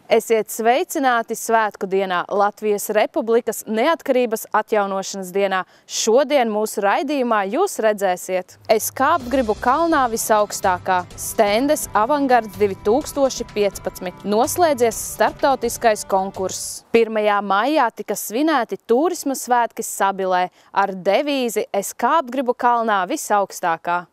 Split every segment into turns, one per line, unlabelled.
Esiet sveicināti svētku dienā Latvijas Republikas neatkarības atjaunošanas dienā. Šodien mūsu raidījumā jūs redzēsiet. Es kāpt gribu kalnā visaugstākā. Stendes Avangards 2015. Noslēdzies starptautiskais konkurss. 1. maijā tika svinēti turisma svētki Sabilē ar devīzi Es kāpt gribu kalnā visaugstākā.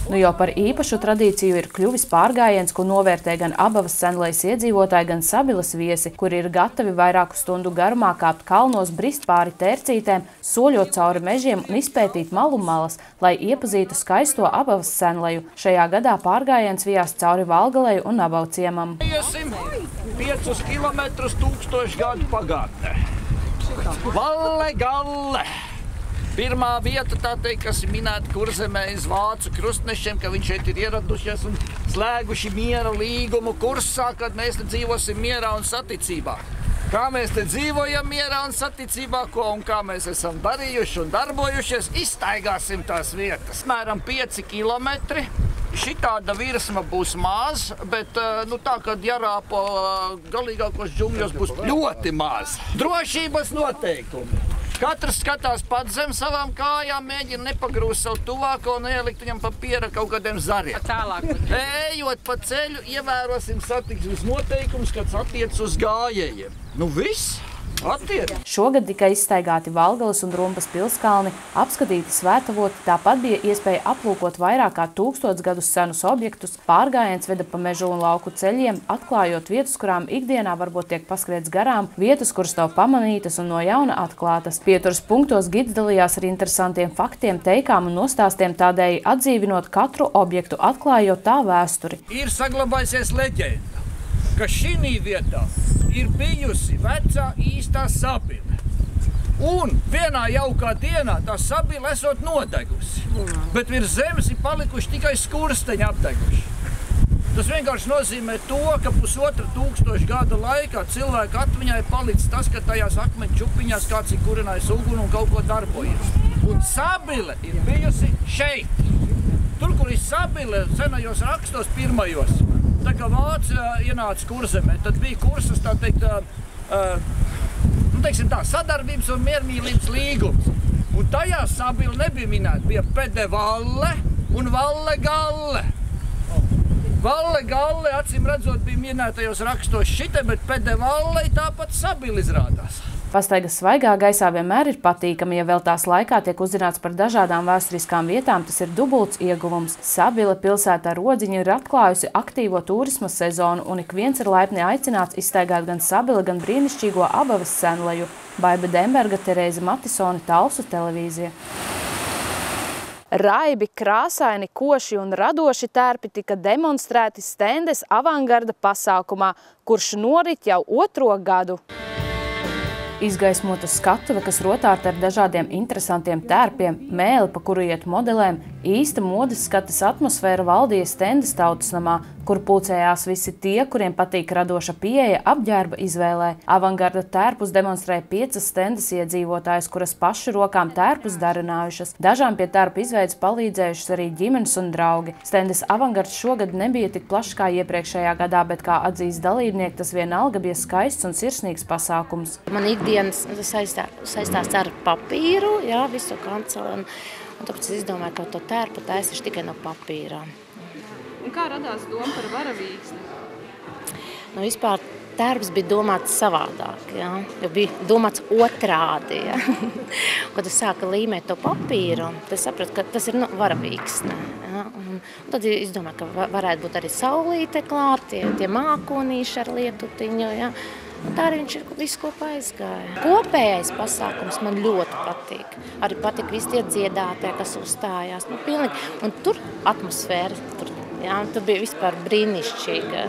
Nu jau par īpašu tradīciju ir kļuvis pārgājiens, ko novērtē gan Abavas Senlejas iedzīvotāji, gan Sabilas viesi, kuri ir gatavi vairāku stundu garumā kāpt kalnos, brist pāri tērcītēm, soļot cauri mežiem un izpētīt malu malas, lai iepazītu skaisto Abavas Senleju. Šajā gadā pārgājiens vijās cauri Valgaleju un Abavu ciemam.
Iesim 5 kilometrus 1000 gadu pagātnē. Valle-Galle! Pirmā vieta, tā teikt, kas ir minēta Kurzemē iz vācu krustnešiem, ka viņš šeit ir ieradušies un slēguši miera līgumu kursā, kad mēs te dzīvosim mierā un saticībā. Kā mēs te dzīvojam mierā un saticībā, ko un kā mēs esam darījuši un darbojušies, izstaigāsim tās vietas. Mēram 5 kilometri. Šitāda virsma būs maz, bet tā, kad jarāpo galīgākos džungļos būs ļoti maz. Drošības noteikumi. Katrs skatās pats zem savām kājām, mēģina nepagrūst savu tuvāko un ielikt viņam pa piera kaut kādiem zariem. Ejot pa ceļu, ievērosim satiksmes noteikumus, kas attiec uz gājējiem. Nu viss! Attiec.
Šogad tika izstaigāti Valgales un Rumpas pilskalni, apskatīti svētavoti, tāpat bija iespēja aplūkot vairāk kā 1000 gadus senus objektus, pārgājiens veda pa mežu un lauku ceļiem, atklājot vietas, kurām ikdienā varbūt tiek paskriets garām, vietas, kuras nav pamanītas un no jauna atklātas. Pieturas punktos gids dalījās ar interesantiem faktiem, teikām un nostāstiem, tādēļ atdzīvinot katru objektu, atklājot tā vēsturi.
Ir saglabājusies leģenda, ka šī vietā ir bijusi vecā īstā Sabile. Un vienā jaukā dienā tā Sabile esot nodegusi. Bet virs zemes ir palikuši tikai skursteņi apdeguši. Tas vienkārši nozīmē to, ka 1500 gadu laikā cilvēku atmiņā ir palicis tas, ka tajās akmeņu čupiņās kāds ir kurinājis uguni un kaut ko darbojies. Un Sabile ir bijusi šeit. Tur, kur ir Sabile, senajos rakstos pirmajos, tā kā Vācija ienāca Kurzemē, tad bija kursas, tā teikt, sadarbības un miermīlības līgums. Un tajā Sabile nebija minēta, bija Pede-Valle un Valle-Galle. Valle-Galle, acīm redzot, bija minētajos rakstos šite, bet Pede-Valle tāpat Sabile izrādās.
Pastaigas svaigā gaisā vienmēr ir patīkami, ja vēl tās laikā tiek uzzināts par dažādām vēsturiskām vietām, tas ir dubults ieguvums. Sabile pilsētā Rodziņa ir atklājusi aktīvo turisma sezonu, un ik viens ir laipni aicināts izstaigāt gan Sabili, gan brīnišķīgo Abavas Senleju. Baiba Demberga, Terēza Matisoni, Talsu televīzija. Raibi, krāsaini, koši un radoši tērpi tika demonstrēti Stendes Avangarda pasākumā, kurš norit jau 2. gadu. Izgaismota skatuve, kas rotārta ar dažādiem interesantiem tērpiem, mēli, pa kuru iet modelēm, īsta modes skates atmosfēra valdīja Stendes tautas namā, kur pulcējās visi tie, kuriem patīk radoša pieeja apģērba izvēlē. Avangarda tērpus demonstrēja 5 Stendes iedzīvotājus, kuras paši rokām tērpus darinājušas. Dažām pie tērpa izveidas palīdzējušas arī ģimenes un draugi. Stendes Avangards šogad nebija tik plašs kā iepriekšējā gadā, bet kā atzīst dalībnieki, tas vienalga bija skaists un sirsnīgs pasākums.
Man ikdienas saistās ar papīru, jā, visu kancelu, un tāpēc es izdomāju, ka to tērpu taisīšu tikai no papīra.
Un kā radās doma par varavīksni?
Nu, vispār tērps bija domāts savādāk, jā, jo bija domāts otrādi, jā. Kad es sāku līmēt to papīru, tad sapratu, ka tas ir varavīksne, jā. Un tad es domāju, ka varētu būt arī saulīte klāt, tie mākonīši ar lietutiņu, jā. Un tā arī viņš ir visu kopā aizgāja. Kopējais pasākums man ļoti patīk. Arī patīk visi tie dziedātie, kas uzstājās. Nu, pilnīgi. Un tur atmosfēra, tur bija vispār brīnišķīga.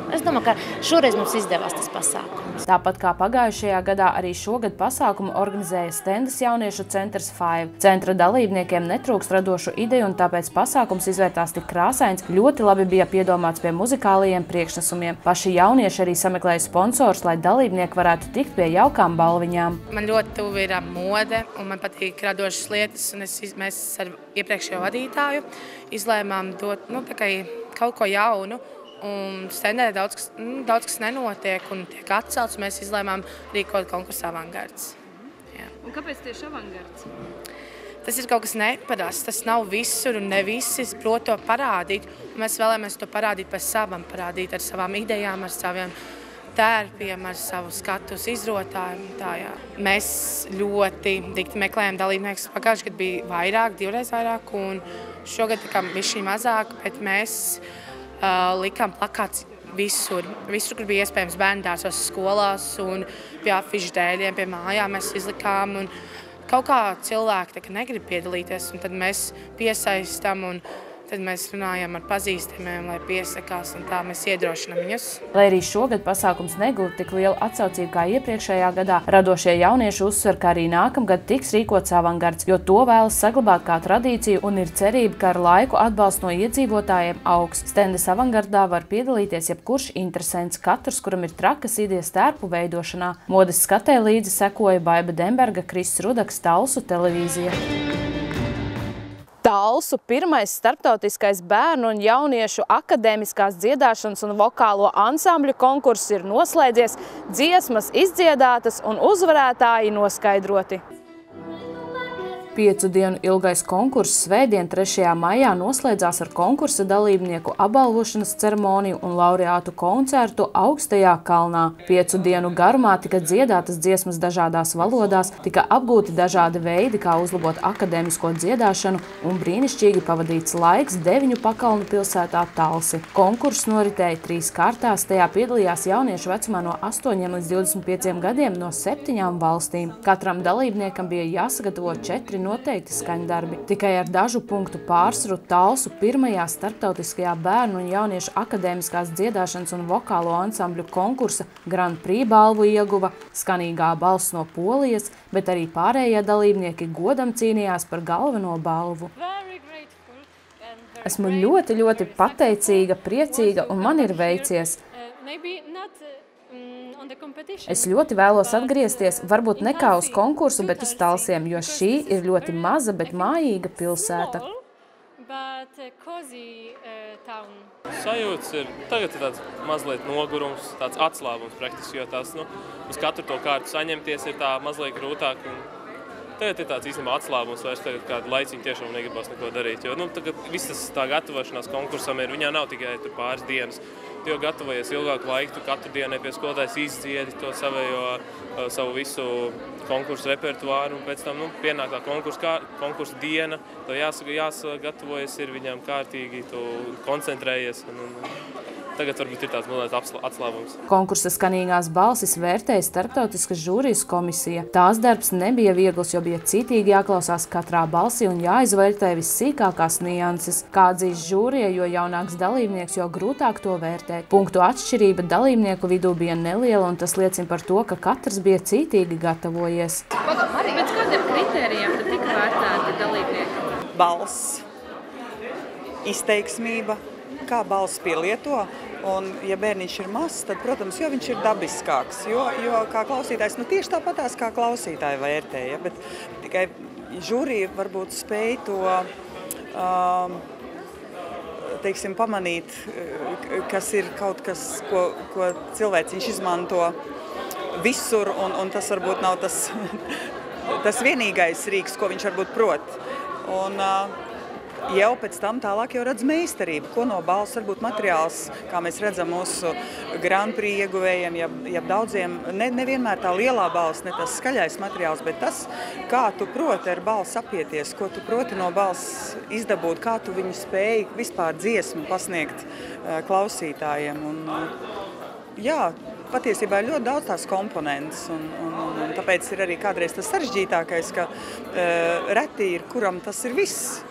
Es domāju, ka šoreiz mums izdevās tas pasākums.
Tāpat kā pagājušajā gadā, arī šogad pasākumu organizēja Stendes jauniešu centrs 5. Centra dalībniekiem netrūkst radošu ideju, un tāpēc pasākums izvērtās tik krāsains, ļoti labi bija piedomāts pie muzikālajiem priekšnesumiem. Paši jaunieši arī sameklēja sponsors, lai dalībnieki varētu tikt pie jaukām balviņām.
Man ļoti tuvi ir mode, un man patīk radošas lietas, un mēs ar iepriekšējo vadītāju izlēmām dot kaut ko jaunu. un stendē daudz kas nenotiek un tiek atcelts. Mēs izlēmām rīkot konkursu avangards.
Un kāpēc tieši avangards?
Tas ir kaut kas neparasts, tas nav visur un ne visi prot to parādīt. Mēs vēlamies to parādīt par savam, parādīt ar savām idejām, ar saviem tērpiem, ar savu skatus izrotājumu. Mēs ļoti dikti meklējam dalībniekus. Pagājuši gadu bija vairāk, 2 reizes vairāk, un šogad bija šī mazāk, bet mēs likām plakāts visur, kur bija iespējams bērndārsos, skolās un pie afišu dēļiem, pie mājām mēs izlikām. Un kaut kā cilvēki negrib piedalīties, un tad mēs piesaistam, un tad mēs runājam ar pazīstamiem, lai piesakās, un tā mēs iedrošinām viņus.
Lai arī šogad pasākums neguva tik lielu atsaucību kā iepriekšējā gadā, radošie jaunieši uzsver, ka arī nākamgad tiks rīkots avangards, jo to vēlas saglabāt kā tradīciju un ir cerība, ka ar laiku atbalsts no iedzīvotājiem augs. Stendes avangardā var piedalīties jebkurš interesants, katrs, kuram ir trakas idejas tērpu veidošanā. Modes skatē līdzi sekoja Baiba Demberga, Krists Rudaks, Talsu televīzija. Talsu pirmais starptautiskais bērnu un jauniešu akadēmiskās dziedāšanas un vokālo ansambļu konkurss ir noslēdzies, dziesmas izdziedātas un uzvarētāji noskaidroti. 5 dienu ilgais konkurss svētdien 3. maijā noslēdzās ar konkursa dalībnieku apbalvošanas ceremoniju un laureātu koncertu augstajā kalnā. 5 dienu garumā tika dziedātas dziesmas dažādās valodās, tika apgūti dažādi veidi, kā uzlabot akadēmisko dziedāšanu un brīnišķīgi pavadīts laiks 9 pakalnu pilsētā Talsi. Konkurss noritēja 3 kārtās, tajā piedalījās jauniešu vecumā no 8 līdz 25 gadiem no 7 valstīm. Katram dalībniekam bija jāsagatavo 4 noteikti skaņdarbi. Tikai ar dažu punktu pārsvaru Talsu pirmajā starptautiskajā bērnu un jauniešu akadēmiskās dziedāšanas un vokālo ansambļu konkursa Grand Prix balvu ieguva skanīgā balss no Polijas, bet arī pārējie dalībnieki godam cīnījās par galveno balvu. Esmu ļoti pateicīga, priecīga un man ir veicies. Es ļoti vēlos atgriezties, varbūt ne kā uz konkursu, bet uz Talsiem, jo šī ir ļoti maza, bet mājīga pilsēta.
Sajūts ir, tagad ir tāds mazliet nogurums, tāds atslābums praktiski, jo tās, uz katru to kārtu saņemties ir tā mazliet grūtāk. Tagad ir tāds īstenībā atslābums, vairs tagad kādu laiciņu tiešām negribas neko darīt, jo tagad viss tas tā gatavošanās konkursam ir, viņā nav tikai tur pāris dienas. Tu jau gatavojies ilgāku laiku, tu katru dienu pie skolotājas izdziedi to savu visu konkursu repertuāru, un pēc tam pienāk tā konkursa diena, to jāsagatavojas ir viņam kārtīgi, tu koncentrējies. Tagad varbūt ir tāds mazliet atslābums.
Konkursa skanīgās balsis vērtēja starptautiskas žūrijas komisija. Tās darbs nebija viegls, jo bija citīgi jāklausās katrā balsī un jāizvērtē vissīkākās nianses. Kā atzīst žūrija, jo jaunāks dalībnieks, jo grūtāk to vērtēt. Punktu atšķirība dalībnieku vidū bija neliela, un tas liecina par to, ka katrs bija citīgi gatavojies. Pēc kādiem kritērijiem tad tika vērtēti dalībnieki?
Balss, izteiksmība, kā balss pielieto. Un, ja bērniņš ir mazs, tad, protams, jo viņš ir dabiskāks, jo kā klausītājs, tieši tāpatās kā klausītāji vērtēja, bet tikai žūrija varbūt spēj to, teiksim, pamanīt, kas ir kaut kas, ko cilvēciņš izmanto visur, un tas varbūt nav tas vienīgais rīks, ko viņš varbūt prot. Un, jau pēc tam tālāk jau redz meistarību, ko no balss varbūt materiāls, kā mēs redzam mūsu Grand Prix ieguvējiem, ja daudziem, nevienmēr tā lielā balss, ne tas skaļais materiāls, bet tas, kā tu proti ar balss apieties, ko tu proti no balss izdabūt, kā tu viņu spēji vispār dziesmu pasniegt klausītājiem. Jā, patiesībā ir ļoti daudz tās komponentes, un tāpēc ir arī kādreiz tas sarežģītākais, ka reti ir, kuram tas ir viss.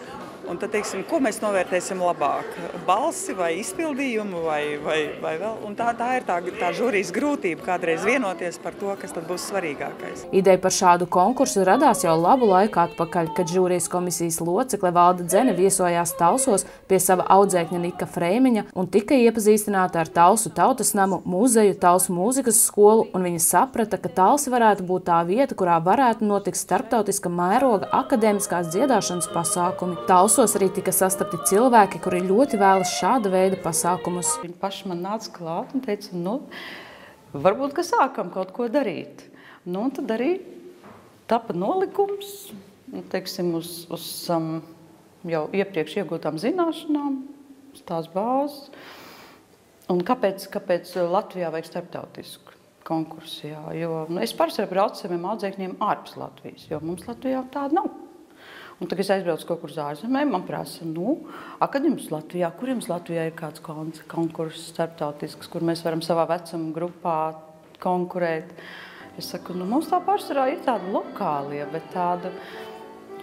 Un tad, teiksim, ko mēs novērtēsim labāk? Balsi vai izpildījumu vai vēl? Un tā ir tā žūrijas grūtība kādreiz vienoties par to, kas tad būs svarīgākais.
Ideja par šādu konkursu radās jau labu laiku atpakaļ, kad žūrijas komisijas locekle Valda Dzene viesojās Talsos pie sava audzēkņa Nika Freimiņa un tika iepazīstināta ar Talsu tautas namu, muzeju, Talsu mūzikas skolu, un viņa saprata, ka Talsi varētu būt tā vieta, kurā varētu notikt starptautiska mēroga akadēmiskās dziedāšanas pasākumi. Talsu klausos arī tika sastapti cilvēki, kuri ļoti vēlas šāda veida pasākumus.
Viņi paši man nāca klāt un teica, varbūt, ka sākam kaut ko darīt. Un tad arī tapa nolikums, teiksim, uz jau iepriekš iegūtām zināšanām, uz tās bāzes. Un kāpēc Latvijā vajag starptautisku konkursu? Jo es parasti braucu saviem audzēkņiem ārpus Latvijas, jo mums Latvijā tāda nav. Un tagad es aizbraucu kaut kur uz ārzemēm, man prasa, kad jums Latvijā, kur jums Latvijā ir kāds konkurss starptautisks, kur mēs varam savā vecuma grupā konkurēt? Es saku, mums tā pārsvarā ir tāda lokālie, bet tāda,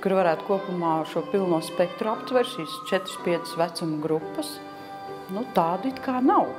kur varētu kopumā šo pilno spektru aptver šīs 4-5 vecuma grupas, tādu it kā nav.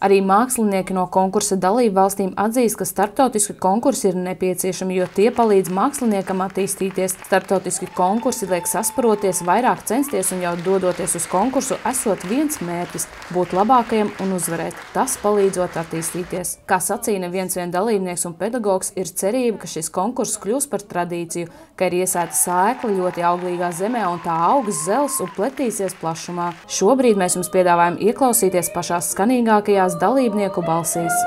Arī mākslinieki no konkursa dalību valstīm atzīst, ka starptautiski konkursi ir nepieciešami, jo tie palīdz māksliniekam attīstīties. Starptautiski konkursi liek sasparoties, vairāk censties un jau dodoties uz konkursu, esot viens mērķis – būt labākajam un uzvarēt. Tas palīdzot attīstīties. Kā sacīja neviens dalībnieks un pedagogs, ir cerība, ka šis konkurss kļūs par tradīciju, ka ir iesēta sēkla ļoti auglīgā zemē un tā augs zels un pletīsies plašumā. Šobrīd mēs jums piedāvājam ieklausīties pašās skanīgākajās dalībnieku balsīs.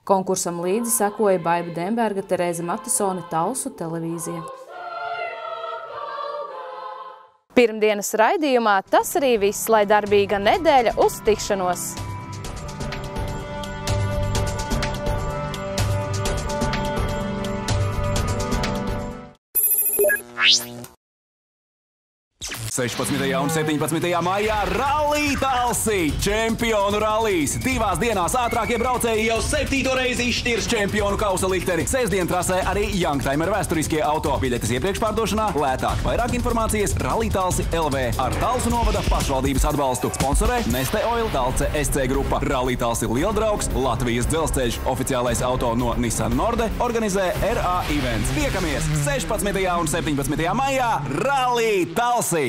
Konkursam līdzi sekoja Baiba Demberga, Terēze Matisone, Talsu televīzija. Pirmdienas raidījumā tas arī viss, lai darbīga nedēļa uz tikšanos!
Un 17. maijā Rallija Talsi! Čempionu rallijs! 2 dienās ātrākie braucēji jau 7. reizi izšķirs čempionu kausa likteni. Sestdien trasē arī Youngtimer vēsturiskie auto. Biļetes iepriekš pārdošanā lētāk. Vairāk informācijas Rallija Talsi LV ar Talsu novada pašvaldības atbalstu. Sponsorē Neste Oil, Talce SC grupa. Rallija Talsi lieldraugs, Latvijas dzelzceļš, oficiālais auto no Nissan Norde, organizē RA Events. Tiekamies 16. un 17. maijā Rallija Talsi!